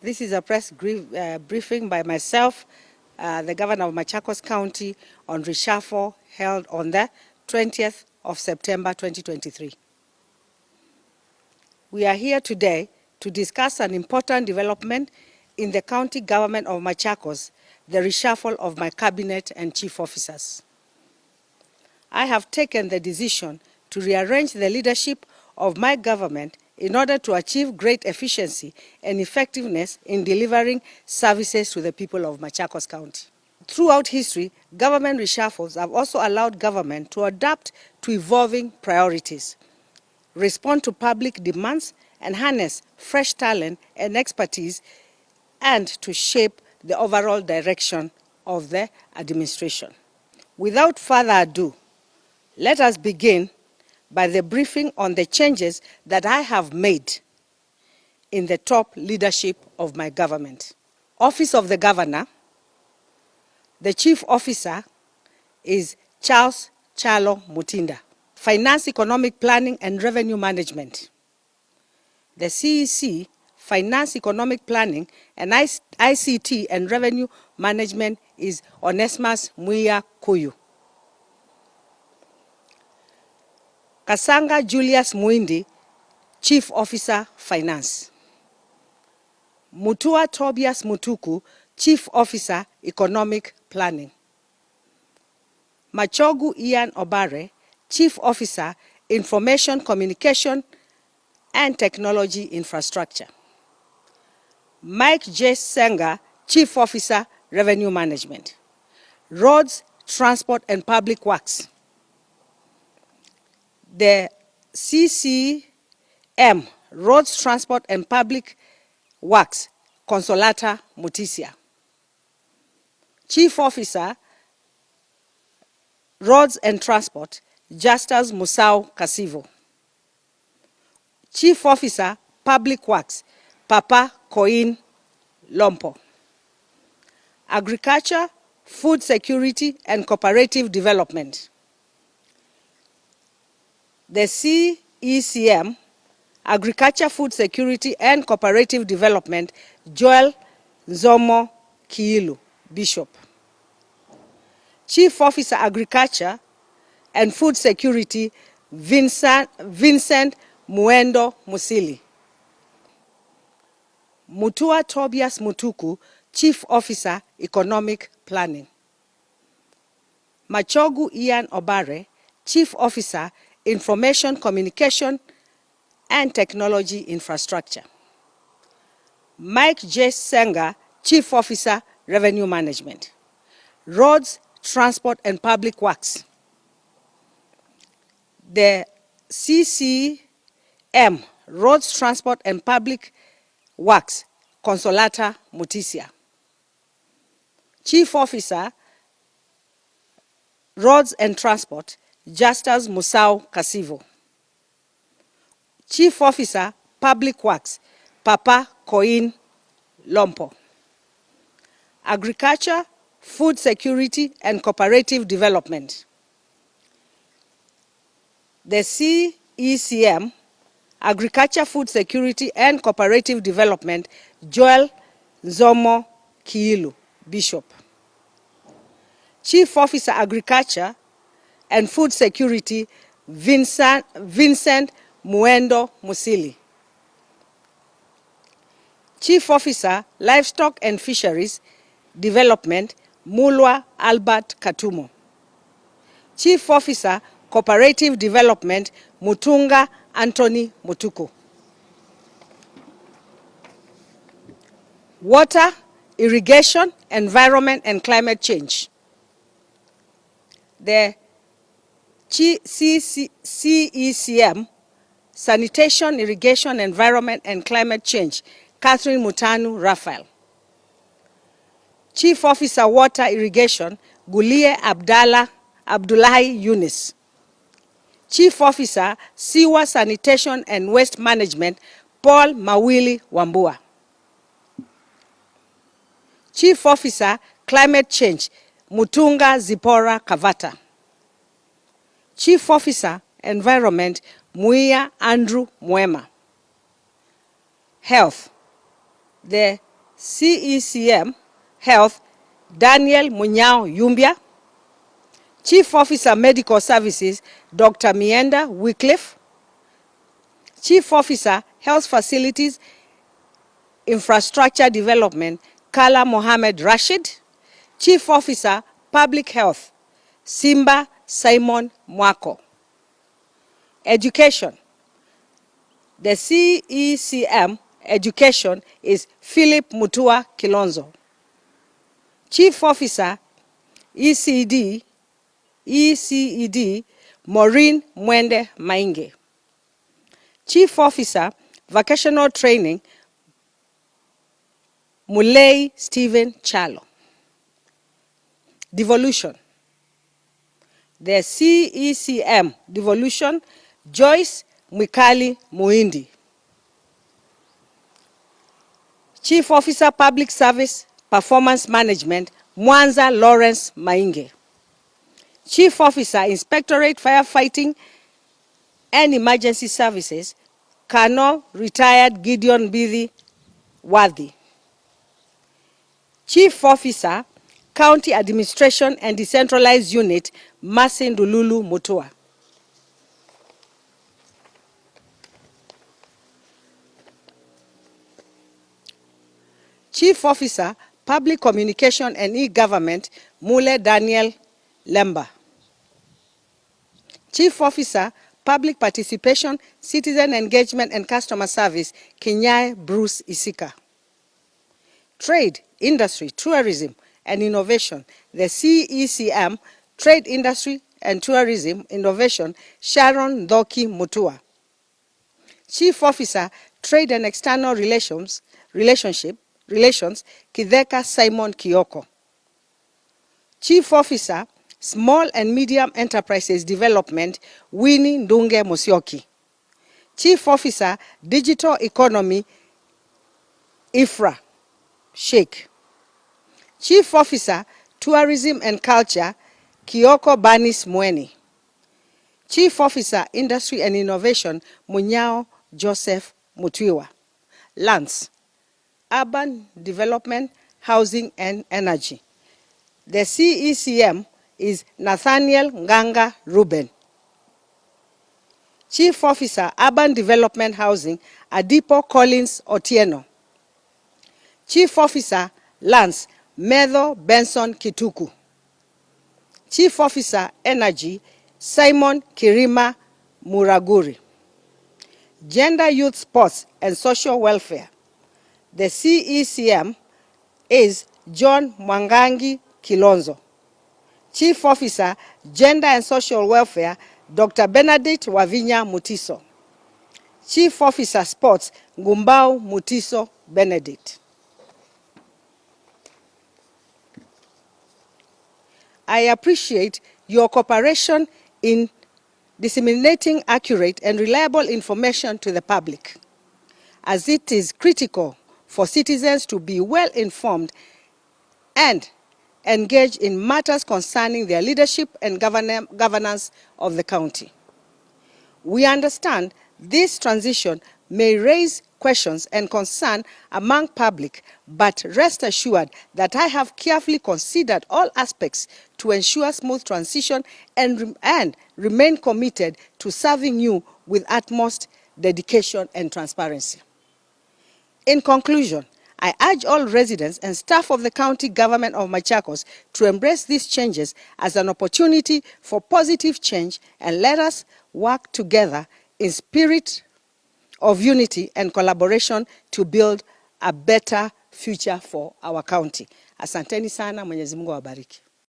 This is a press briefing by myself, the Governor of Machakos County, on reshuffle held on the 20th of September 2023. We are here today to discuss an important development in the county government of Machakos, the reshuffle of my cabinet and chief officers. I have taken the decision to rearrange the leadership of my government in order to achieve great efficiency and effectiveness in delivering services to the people of Machakos County. Throughout history, government reshuffles have also allowed government to adapt to evolving priorities, respond to public demands, and harness fresh talent and expertise, and to shape the overall direction of the administration. Without further ado, let us begin by the briefing on the changes that I have made in the top leadership of my government. Office of the Governor, the Chief Officer is Charles Chalo Mutinda. Finance, Economic Planning and Revenue Management. The CEC, Finance, Economic Planning and ICT and Revenue Management is Onesmus Muia Kuyu. Kasanga Julius Muindi, Chief Officer, Finance. Mutua Tobias Mutuku, Chief Officer, Economic Planning. Machogu Ian Obare, Chief Officer, Information Communication and Technology Infrastructure. Mike J. Senga, Chief Officer, Revenue Management. Roads, Transport and Public Works. The CCM, Roads, Transport and Public Works, Consolata Mutisia. Chief Officer, Roads and Transport, Justus Musau Kasivo. Chief Officer, Public Works, Papa Koin Lompo. Agriculture, Food Security and Cooperative Development. The CECM, Agriculture, Food Security and Cooperative Development, Joel Nzomo Kiilu, Bishop. Chief Officer, Agriculture and Food Security, Vincent Muendo Musili. Mutua Tobias Mutuku, Chief Officer, Economic Planning. Machogu Ian Obare, Chief Officer, Information Communication and Technology Infrastructure. Mike J. Senga, Chief Officer, Revenue Management. Roads, Transport and Public Works. The CCM, Roads, Transport and Public Works, Consolata Mutisia. Chief Officer, Roads and Transport, Justus Musau Kasivo. Chief Officer, Public Works, Papa Koin Lompo. Agriculture, Food Security and Cooperative Development. The CECM, Agriculture, Food Security and Cooperative Development, Joel Nzomo Kiilu, Bishop. Chief Officer, Agriculture and Food Security, Vincent Muendo Musili. Chief Officer, Livestock and Fisheries Development, Mulwa Albert Katumo. Chief Officer, Cooperative Development, Mutunga Anthony Mutuku. Water, Irrigation, Environment and Climate Change. The CECM, Sanitation, Irrigation, Environment and Climate Change, Catherine Mutanu Raphael. Chief Officer, Water Irrigation, Gulie Abdullahi Yunis. Chief Officer, Sewer Sanitation and Waste Management, Paul Mawili Wambua. Chief Officer, Climate Change, Mutunga Zipora Kavata. Chief Officer, Environment, Muia Andrew Mwema. Health, the CECM Health, Daniel Munyao Yumbia. Chief Officer Medical Services, Dr. Mienda Wycliffe. Chief Officer Health Facilities Infrastructure Development, Kala Mohammed Rashid. Chief Officer Public Health, Simba Simon Mwako. Education. The CECM Education is Philip Mutua Kilonzo. Chief Officer ECD, Maureen Mwende Mainge. Chief Officer Vocational Training, Mulei Stephen Chalo. Devolution. The CECM Devolution, Joyce Mwikali Muindi. Chief Officer Public Service Performance Management, Mwanza Lawrence Mainge. Chief Officer Inspectorate Firefighting and Emergency Services, Colonel Retired Gideon Bithi Wadhi. Chief Officer County Administration and Decentralized Unit, Masin Dululu Mutua. Chief Officer Public Communication and E-Government, Mule Daniel Lemba. Chief Officer Public Participation, Citizen Engagement and Customer Service, Kenyai Bruce Isika. Trade, Industry, Tourism and Innovation, the CECM, Trade, Industry and Tourism Innovation, Sharon Dhoki Mutua. Chief Officer, Trade and External Relations, Kidheka Simon Kioko. Chief Officer, Small and Medium Enterprises Development, Winnie Ndunge Musyoki. Chief Officer, Digital Economy, Ifra Sheikh. Chief Officer, Tourism and Culture, Kioko Banis Mweni. Chief Officer, Industry and Innovation, Munyao Joseph Mutwiwa. Lands, Urban Development, Housing and Energy. The CECM is Nathaniel Nganga Ruben. Chief Officer, Urban Development Housing, Adipo Collins Otieno. Chief Officer, Lands, Medho Benson Kituku. Chief Officer, Energy, Simon Kirima Muraguri. Gender, Youth, Sports and Social Welfare. The CECM is John Mwangangi Kilonzo. Chief Officer, Gender and Social Welfare, Dr. Benedict Wavinya Mutiso. Chief Officer, Sports, Ngumbao Mutiso Benedict. I appreciate your cooperation in disseminating accurate and reliable information to the public, as it is critical for citizens to be well informed and engage in matters concerning their leadership and governance of the county. We understand this transition may raise questions and concern among public, but rest assured that I have carefully considered all aspects to ensure smooth transition and remain committed to serving you with utmost dedication and transparency. In conclusion, I urge all residents and staff of the county government of Machakos to embrace these changes as an opportunity for positive change, and let us work together in spirit of unity and collaboration to build a better future for our county. Asanteni sana, Mwenyezi Mungu awabariki.